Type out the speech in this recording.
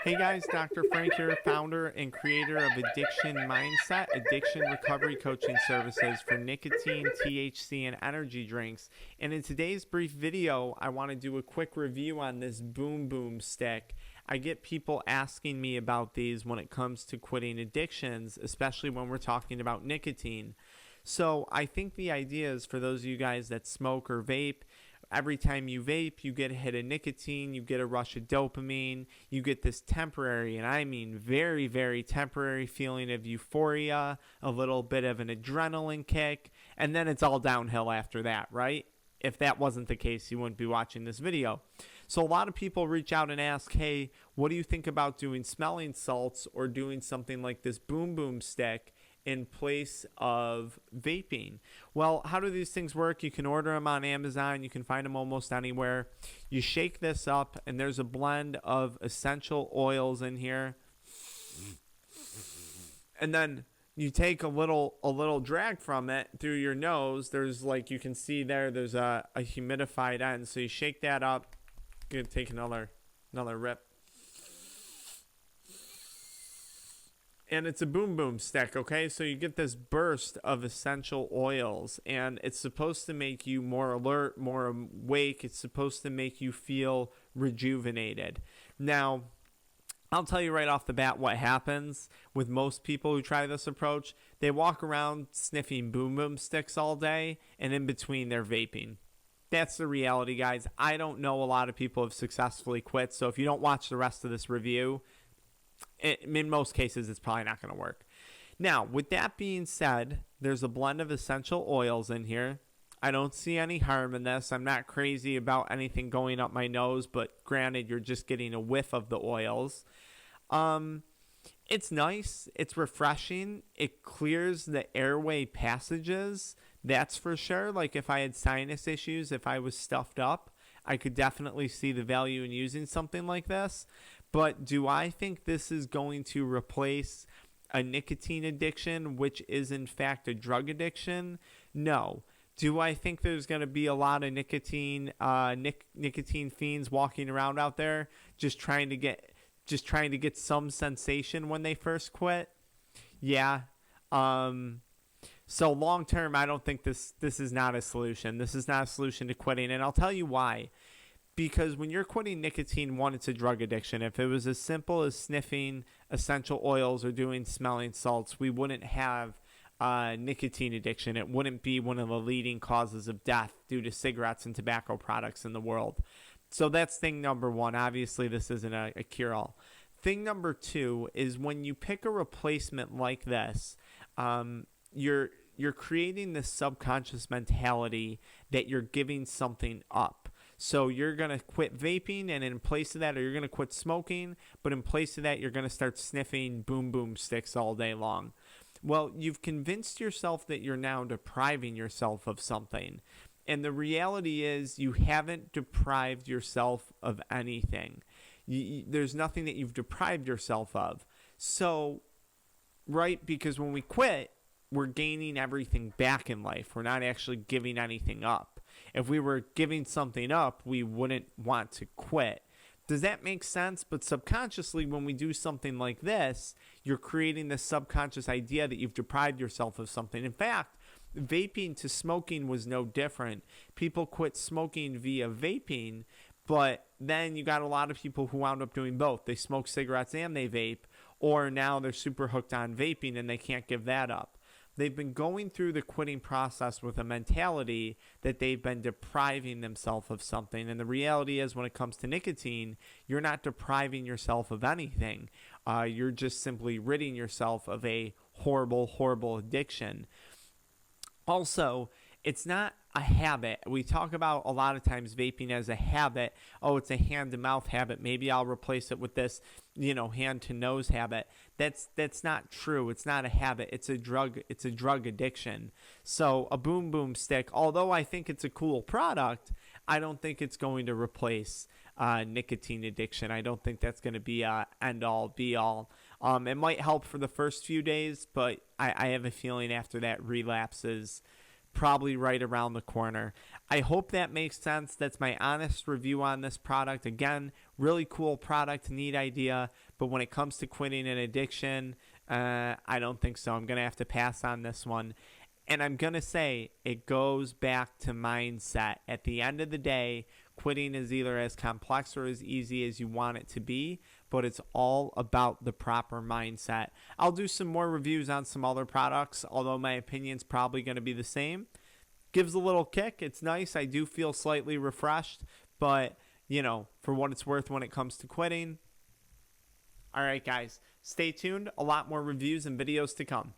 Hey guys, Dr. Frank here, founder and creator of AddictionMindset, addiction recovery coaching services for nicotine, THC, and energy drinks. And in today's brief video, I want to do a quick review on this Boom Boom stick. I get people asking me about these when it comes to quitting addictions, especially when we're talking about nicotine. So I think the idea is for those of you guys that smoke or vape, every time you vape, you get a hit of nicotine, you get a rush of dopamine, you get this temporary, and I mean very, very temporary feeling of euphoria, a little bit of an adrenaline kick, and then it's all downhill after that, right? If that wasn't the case, you wouldn't be watching this video. So a lot of people reach out and ask, hey, what do you think about doing smelling salts or doing something like this Boom Boom stick in place of vaping? Well, how do these things work? You can order them on Amazon. You can find them almost anywhere. You shake this up, and there's a blend of essential oils in here. And then you take a little drag from it through your nose. There's, like you can see there's a humidified end. So you shake that up. Gonna take another rip. And it's a Boom Boom stick, okay? So you get this burst of essential oils, and it's supposed to make you more alert, more awake. It's supposed to make you feel rejuvenated. Now, I'll tell you right off the bat what happens with most people who try this approach. They walk around sniffing Boom Boom sticks all day, and in between they're vaping. That's the reality, guys. I don't know a lot of people have successfully quit, so if you don't watch the rest of this review, in most cases, it's probably not going to work. Now, with that being said, there's a blend of essential oils in here. I don't see any harm in this. I'm not crazy about anything going up my nose, but granted, you're just getting a whiff of the oils. It's nice. It's refreshing. It clears the airway passages. That's for sure. Like if I had sinus issues, if I was stuffed up, I could definitely see the value in using something like this. But do I think this is going to replace a nicotine addiction, which is in fact a drug addiction? No. Do I think there's going to be a lot of nicotine fiends walking around out there just trying to get some sensation when they first quit? Yeah. So long term, I don't think this is not a solution. This is not a solution to quitting, and I'll tell you why. Because when you're quitting nicotine, one, it's a drug addiction. If it was as simple as sniffing essential oils or doing smelling salts, we wouldn't have nicotine addiction. It wouldn't be one of the leading causes of death due to cigarettes and tobacco products in the world. So that's thing number one. Obviously, this isn't a cure-all. Thing number two is when you pick a replacement like this, you're creating this subconscious mentality that you're giving something up. So you're going to quit vaping, and in place of that, or you're going to quit smoking, but in place of that, you're going to start sniffing Boom Boom sticks all day long. Well, you've convinced yourself that you're now depriving yourself of something. And the reality is you haven't deprived yourself of anything. There's nothing that you've deprived yourself of. So, right, because when we quit, we're gaining everything back in life. We're not actually giving anything up. If we were giving something up, we wouldn't want to quit. Does that make sense? But subconsciously, when we do something like this, you're creating this subconscious idea that you've deprived yourself of something. In fact, vaping to smoking was no different. People quit smoking via vaping, but then you got a lot of people who wound up doing both. They smoke cigarettes and they vape, or now they're super hooked on vaping and they can't give that up. They've been going through the quitting process with a mentality that they've been depriving themselves of something. And the reality is when it comes to nicotine, you're not depriving yourself of anything. You're just simply ridding yourself of a horrible, horrible addiction. Also, it's not a habit. We talk about a lot of times vaping as a habit. Oh, it's a hand-to-mouth habit. Maybe I'll replace it with this, hand-to-nose habit. That's not true. It's not a habit. It's a drug. It's a drug addiction. So a Boom Boom stick, although I think it's a cool product, I don't think it's going to replace nicotine addiction. I don't think that's going to be a end-all, be-all. It might help for the first few days, but I have a feeling after that relapses probably right around the corner. I hope that makes sense. That's my honest review on this product. Again, really cool product, neat idea. But when it comes to quitting an addiction, I don't think so. I'm going to have to pass on this one. And I'm going to say it goes back to mindset. At the end of the day, quitting is either as complex or as easy as you want it to be, but it's all about the proper mindset. I'll do some more reviews on some other products, although my opinion's probably going to be the same. Gives a little kick. It's nice. I do feel slightly refreshed, but, for what it's worth when it comes to quitting. All right, guys, stay tuned. A lot more reviews and videos to come.